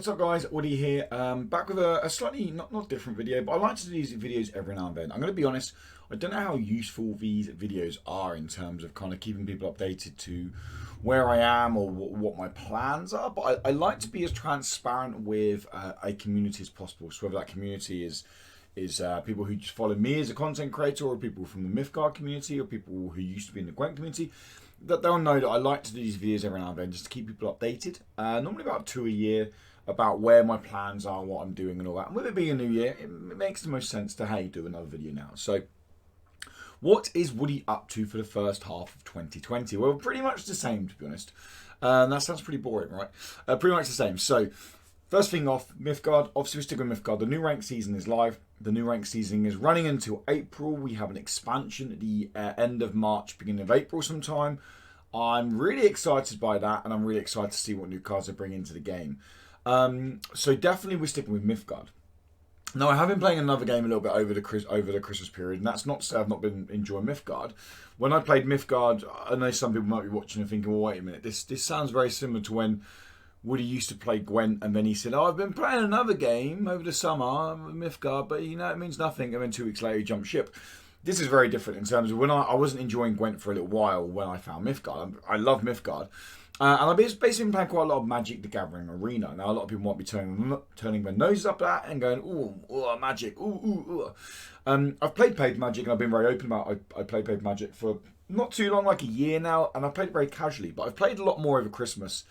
what's up guys, Woody here, back with a slightly not different video, but I like to do these videos every now and then. I'm going to be honest, I don't know how useful these videos are in terms of kind of keeping people updated to where I am or what my plans are, but I like to be as transparent with a community as possible. So whether that community is people who just follow me as a content creator, or people from the Mythgard community, or people who used to be in the Gwent community, that they'll know that I like to do these videos every now and then just to keep people updated. Normally about 2 a year, about where my plans are, what I'm doing and all that. And with it being a new year, it makes the most sense to, hey, do another video now. So what is Woody up to for the first half of 2020? Well, pretty much the same, to be honest. That sounds pretty boring, right? Pretty much the same. So first thing off, Mythgard. Obviously, we stick with Mythgard. The new rank season is live. The new rank season is running until April. We have an expansion at the end of March, beginning of April sometime. I'm really excited by that, and I'm really excited to see what new cards they bring into the game. So definitely we're sticking with Mythgard. Now, I have been playing another game a little bit over the Christmas period, and that's not to say I've not been enjoying Mythgard. When I played Mythgard, I know some people might be watching and thinking, well, wait a minute, this sounds very similar to when Woody used to play Gwent, and then he said, oh, I've been playing another game over the summer, Mythgard, but you know, it means nothing. And then 2 weeks later, he jumped ship. This is very different in terms of when I wasn't enjoying Gwent for a little while when I found Mythgard. I love Mythgard. And I've basically been playing quite a lot of Magic the Gathering Arena. Now, a lot of people might be turning their noses up at that and going, ooh, Magic, ooh. I've played paid Magic, and I've been very open about it. I played paid Magic for not too long, like a year now, and I've played it very casually, but I've played a lot more over Christmas.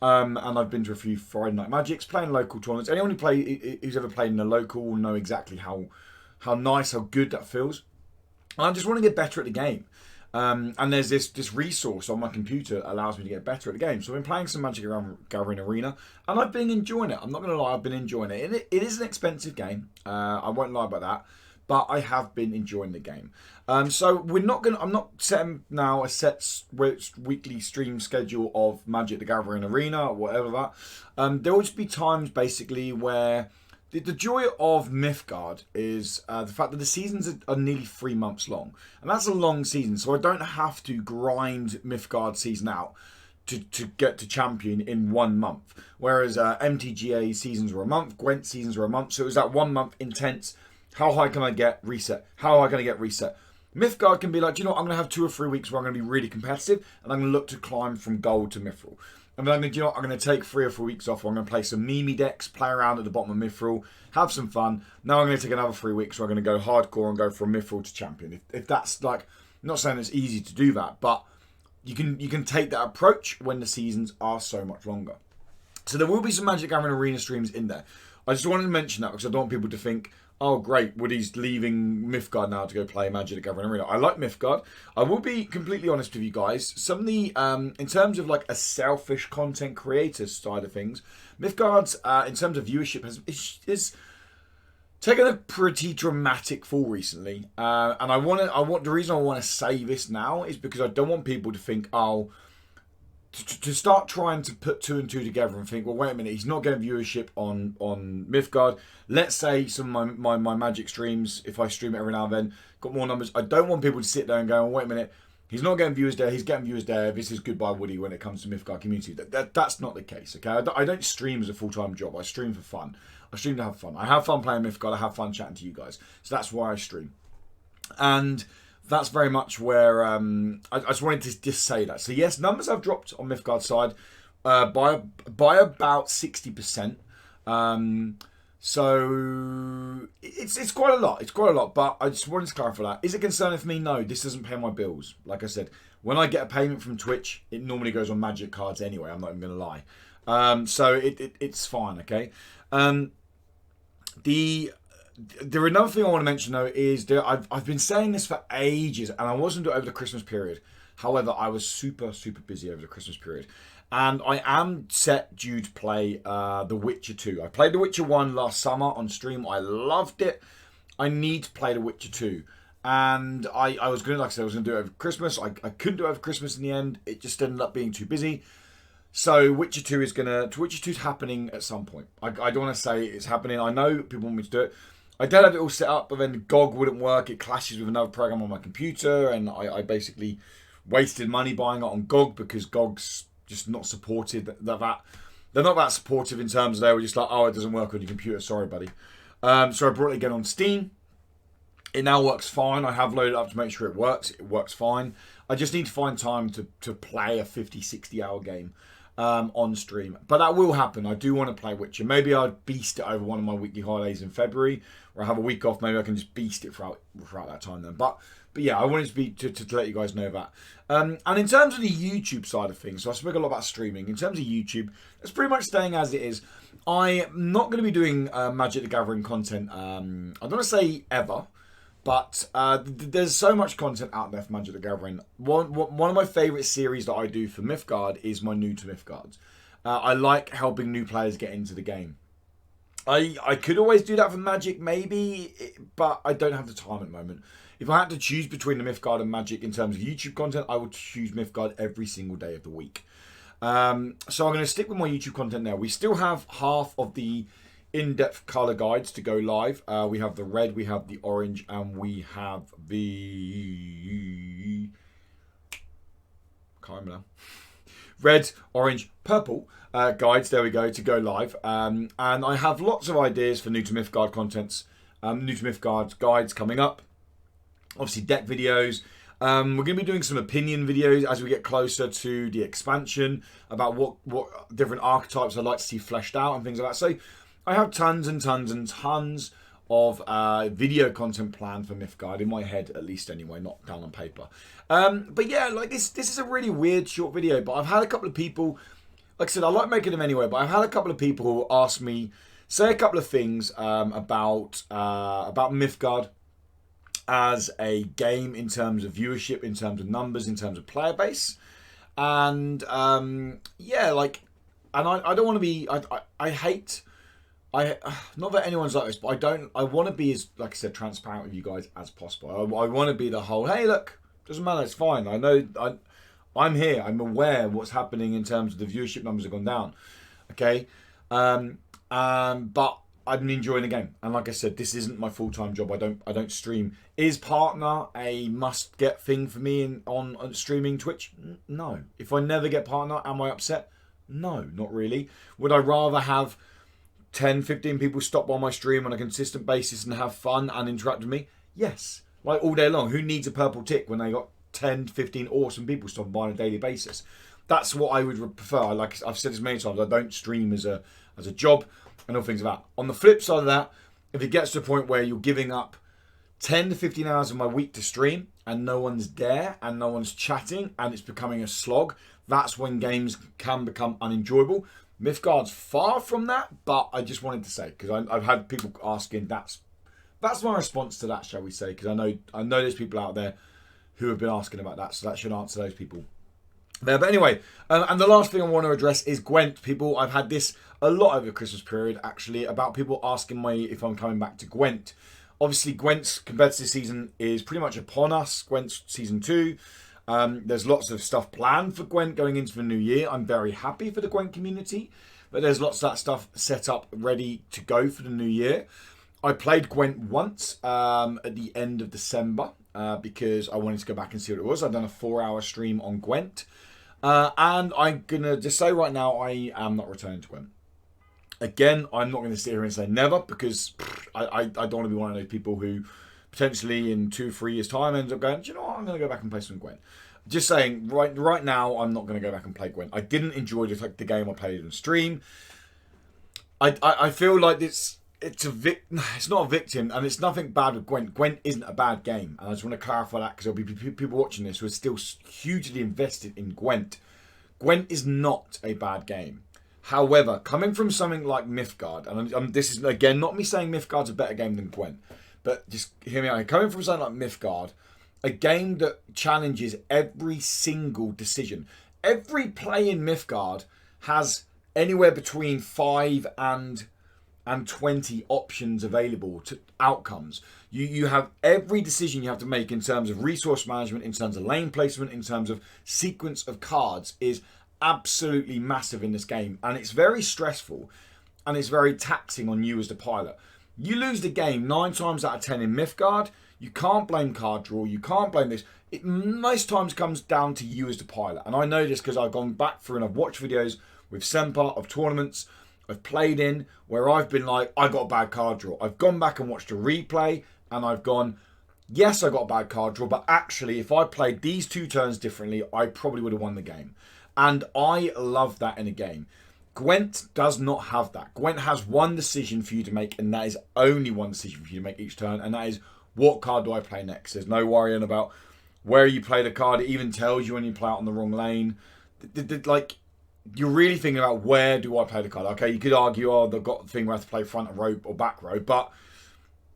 And I've been to a few Friday Night Magics, playing local tournaments. Anyone who's ever played in a local will know exactly how nice, how good that feels. And I just want to get better at the game. And there's this resource on my computer that allows me to get better at the game. So I've been playing some Magic Gathering Arena, and I've been enjoying it. I'm not going to lie, I've been enjoying it. And it is an expensive game. I won't lie about that. But I have been enjoying the game. So I'm not setting now a set weekly stream schedule of Magic the Gathering Arena or whatever that. There will just be times basically where the joy of Mythgard is the fact that the seasons are nearly 3 months long. And that's a long season, so I don't have to grind Mythgard season out to get to champion in 1 month. Whereas MTGA seasons are a month, Gwent seasons are a month, so it was that 1 month intense. How high can I get? Reset. How high can I get? Reset. Mythgard can be like, you know what, I'm going to have 2 or 3 weeks where I'm going to be really competitive, and I'm going to look to climb from gold to mithril. And then I'm going to, I'm going to take 3 or 4 weeks off. I'm going to play some Mimi decks, play around at the bottom of mithril, have some fun. Now I'm going to take another 3 weeks where I'm going to go hardcore and go from mithril to champion. If that's like, I'm not saying it's easy to do that, but you can take that approach when the seasons are so much longer. So there will be some Magic Gathering Arena streams in there. I just wanted to mention that because I don't want people to think, oh, great, Woody's leaving Mythgard now to go play Magic the Gathering Arena. I like Mythgard. I will be completely honest with you guys. Some of the, in terms of like a selfish content creator side of things, Mythgard's, in terms of viewership, is taken a pretty dramatic fall recently. And the reason I want to say this now is because I don't want people to think, oh, to start trying to put 2 and 2 together and think, well, wait a minute, he's not getting viewership on Mythgard. Let's say some of my Magic streams, if I stream it every now and then, got more numbers. I don't want people to sit there and go, well, wait a minute, he's not getting viewers there, he's getting viewers there. This is goodbye Woody when it comes to Mythgard community. That's not the case, okay? I don't stream as a full-time job. I stream for fun. I stream to have fun. I have fun playing Mythgard. I have fun chatting to you guys. So that's why I stream. And that's very much where I just wanted to just say that. So yes, numbers have dropped on Mythgard's side by about 60%. So it's quite a lot. It's quite a lot. But I just wanted to clarify that. Is it concerning for me? No, this doesn't pay my bills. Like I said, when I get a payment from Twitch, it normally goes on Magic cards anyway. I'm not even going to lie. So it's fine. Okay. Another thing I want to mention though is that I've been saying this for ages, and I wasn't over the Christmas period. However, I was super busy over the Christmas period, and I am set due to play The Witcher 2. I played The Witcher 1 last summer on stream. I loved it. I need to play The Witcher 2, and I was going to, like I said, I was going to do it over Christmas. I couldn't do it over Christmas in the end. It just ended up being too busy. So Witcher 2 is happening at some point. I don't want to say it's happening. I know people want me to do it. I did have it all set up, but then GOG wouldn't work. It clashes with another program on my computer, and I basically wasted money buying it on GOG because GOG's just not supported that. they're not that supportive in terms of they were just like, oh, it doesn't work on your computer, sorry buddy. So I brought it again on Steam. It now works fine. I have loaded it up to make sure it works. It works fine. I just need to find time to play a 50, 60 hour game on stream. But that will happen. I do want to play Witcher. Maybe I'll beast it over one of my weekly holidays in February, where I have a week off. Maybe I can just beast it throughout that time then. But yeah, I wanted to let you guys know that. And in terms of the YouTube side of things, so I spoke a lot about streaming. In terms of YouTube, it's pretty much staying as it is. I'm not going to be doing Magic the Gathering content. I don't want to say ever. But there's so much content out there for Magic the Gathering. One of my favourite series that I do for Mythgard is my New to Mythgard. I like helping new players get into the game. I could always do that for Magic, maybe, but I don't have the time at the moment. If I had to choose between the Mythgard and Magic in terms of YouTube content, I would choose Mythgard every single day of the week. So I'm going to stick with my YouTube content now. We still have half of the in-depth color guides to go live. We have the red, we have the orange, and we have the can't remember now. Red, orange, purple guides. There we go, to go live. And I have lots of ideas for New to Mythgard contents, New to Mythgard guides coming up. Obviously, deck videos. We're going to be doing some opinion videos as we get closer to the expansion about what different archetypes I'd like to see fleshed out and things like that. So I have tons and tons and tons of video content planned for Mythgard, in my head at least anyway, not down on paper. But yeah, like this is a really weird short video, but I've had a couple of people, like I said, I like making them anyway, but I've had a couple of people who ask me, say a couple of things about Mythgard as a game in terms of viewership, in terms of numbers, in terms of player base. And yeah, like, and I don't want to be, I hate... not that anyone's like this, but I want to be as, like I said, transparent with you guys as possible. I want to be the whole, hey, look, doesn't matter, it's fine. I know, I'm here. I'm aware of what's happening in terms of the viewership numbers have gone down. Okay, but I'm enjoying the game, and like I said, this isn't my full-time job. I don't stream. Is partner a must-get thing for me on streaming Twitch? No. If I never get partner, am I upset? No, not really. Would I rather have 10, 15 people stop by my stream on a consistent basis and have fun and interact with me? Yes. Like all day long. Who needs a purple tick when they got 10, 15 awesome people stopping by on a daily basis? That's what I would prefer. Like I've said this many times, I don't stream as a job and all things like that. On the flip side of that, if it gets to a point where you're giving up 10 to 15 hours of my week to stream and no one's there and no one's chatting and it's becoming a slog, that's when games can become unenjoyable. Mythgard's far from that, but I just wanted to say, because I've had people asking, that's my response to that, shall we say, because I know there's people out there who have been asking about that, so that should answer those people there. But anyway, and the last thing I want to address is Gwent. People, I've had this a lot over the Christmas period, actually, about people asking me if I'm coming back to Gwent. Obviously, Gwent's competitive season is pretty much upon us, Gwent's Season 2. There's lots of stuff planned for Gwent going into the new year. I'm very happy for the Gwent community, but there's lots of that stuff set up ready to go for the new year. I played Gwent once at the end of December because I wanted to go back and see what it was. I've done a 4-hour stream on Gwent, and I'm going to just say right now, I am not returning to Gwent. Again, I'm not going to sit here and say never, because I don't want to be one of those people who potentially in 2-3 years time ends up going, do you know what, I'm going to go back and play some Gwent. Just saying, right now, I'm not going to go back and play Gwent. I didn't enjoy the game I played on stream. I feel like it's not a victim, and it's nothing bad with Gwent. Gwent isn't a bad game, and I just want to clarify that, because there'll be people watching this who are still hugely invested in Gwent. Gwent is not a bad game. However, coming from something like Mythgard, and this is, again, not me saying Mythgard's a better game than Gwent, but just hear me out. Coming from something like Mythgard, a game that challenges every single decision. Every play in Mythgard has anywhere between 5 and 20 options available to outcomes. You have every decision you have to make in terms of resource management, in terms of lane placement, in terms of sequence of cards is absolutely massive in this game, and it's very stressful and it's very taxing on you as the pilot. You lose the game 9 times out of 10 in Mythgard. You can't blame card draw. You can't blame this. It most times comes down to you as the pilot. And I know this because I've gone back through and I've watched videos with Semper, of tournaments I've played in where I've been like, I got a bad card draw. I've gone back and watched a replay and I've gone, yes, I got a bad card draw, but actually if I played these 2 turns differently, I probably would have won the game. And I love that in a game. Gwent does not have that. Gwent has one decision for you to make, and that is only one decision for you to make each turn, and that is, what card do I play next? There's no worrying about where you play the card. It even tells you when you play out on the wrong lane. Like, you're really thinking about, where do I play the card? Okay, you could argue, oh, they've got the thing where I have to play front row or back row, but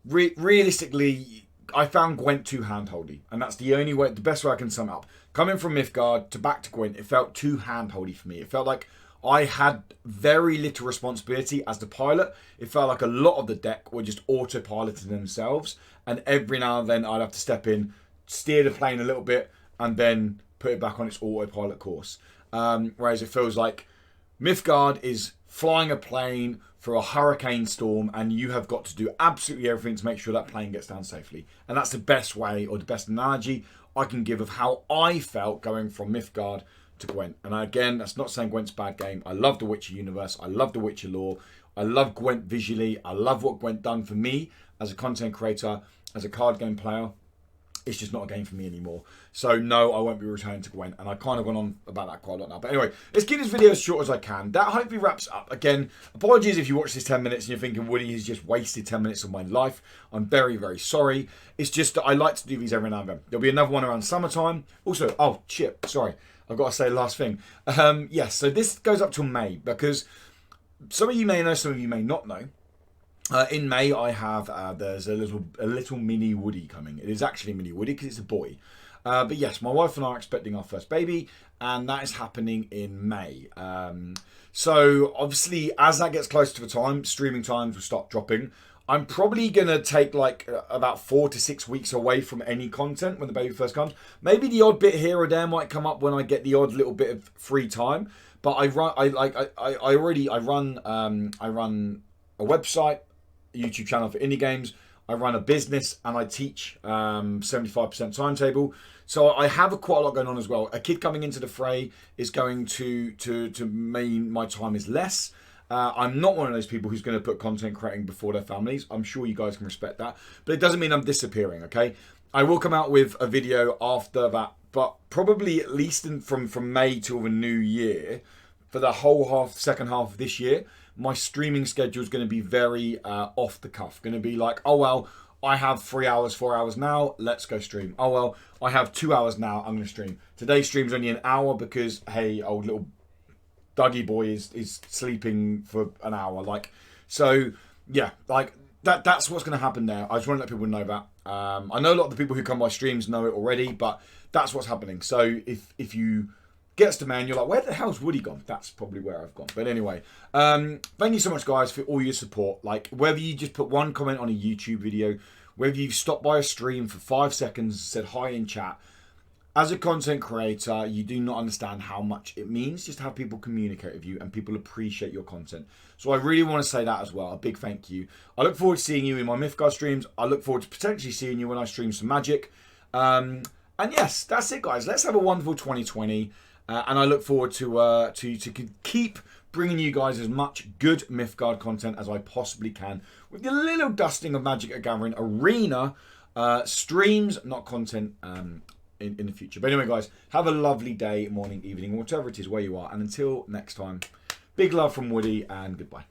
realistically, I found Gwent too handholdy, and that's the only way, the best way I can sum it up. Coming from Mythgard to back to Gwent, it felt too handholdy for me. It felt like I had very little responsibility as the pilot. It felt like a lot of the deck were just autopiloting themselves, and every now and then I'd have to step in, steer the plane a little bit, and then put it back on its autopilot course. Whereas it feels like Mythgard is flying a plane for a hurricane storm, and you have got to do absolutely everything to make sure that plane gets down safely. And that's the best way, or the best analogy I can give of how I felt going from Mythgard to Gwent. And again, that's not saying Gwent's a bad game. I love the Witcher universe. I love the Witcher lore. I love Gwent visually. I love what Gwent done for me as a content creator, as a card game player. It's just not a game for me anymore. So no, I won't be returning to Gwent. And I kind of went on about that quite a lot now. But anyway, let's keep this video as short as I can. That hopefully wraps up. Again, apologies if you watch this 10 minutes and you're thinking, Woody has just wasted 10 minutes of my life. I'm very, very sorry. It's just that I like to do these every now and then. There'll be another one around summertime. Also, oh, shit, sorry. I've got to say the last thing. Yes, so this goes up till May, because some of you may know, some of you may not know. In May, I have there's a little mini Woody coming. It is actually mini Woody because it's a boy. But yes, my wife and I are expecting our first baby, and that is happening in May. So obviously, as that gets closer to the time, streaming times will start dropping. I'm probably going to take like about 4 to 6 weeks away from any content when the baby first comes. Maybe the odd bit here or there might come up when I get the odd little bit of free time. But I run a website, a YouTube channel for indie games. I run a business and I teach 75% timetable. So I have quite a lot going on as well. A kid coming into the fray is going to mean my time is less. I'm not one of those people who's going to put content creating before their families. I'm sure you guys can respect that. But it doesn't mean I'm disappearing, okay? I will come out with a video after that, but probably at least from May till the new year, for the whole second half of this year, my streaming schedule is going to be very off the cuff. Going to be like, oh, well, I have 3 hours, 4 hours now, let's go stream. Oh, well, I have 2 hours now, I'm going to stream. Today's stream's only an hour because, hey, old little Dougie boy is sleeping for an hour. Like, so yeah, like that's what's going to happen there. I just want to let people know that. I know a lot of the people who come by streams know it already, but that's what's happening. So if you get us to man, you're like, where the hell's Woody gone? That's probably where I've gone. But anyway, thank you so much, guys, for all your support. Like, whether you just put one comment on a YouTube video, whether you've stopped by a stream for 5 seconds, said hi in chat. As a content creator, you do not understand how much it means just to have people communicate with you and people appreciate your content. So I really want to say that as well. A big thank you. I look forward to seeing you in my Mythgard streams. I look forward to potentially seeing you when I stream some Magic. And yes, that's it, guys. Let's have a wonderful 2020. And I look forward to keep bringing you guys as much good Mythgard content as I possibly can, with a little dusting of Magic the Gathering Arena streams, not content, in the future. But anyway, guys, have a lovely day, morning, evening, whatever it is where you are. And until next time, big love from Woody and goodbye.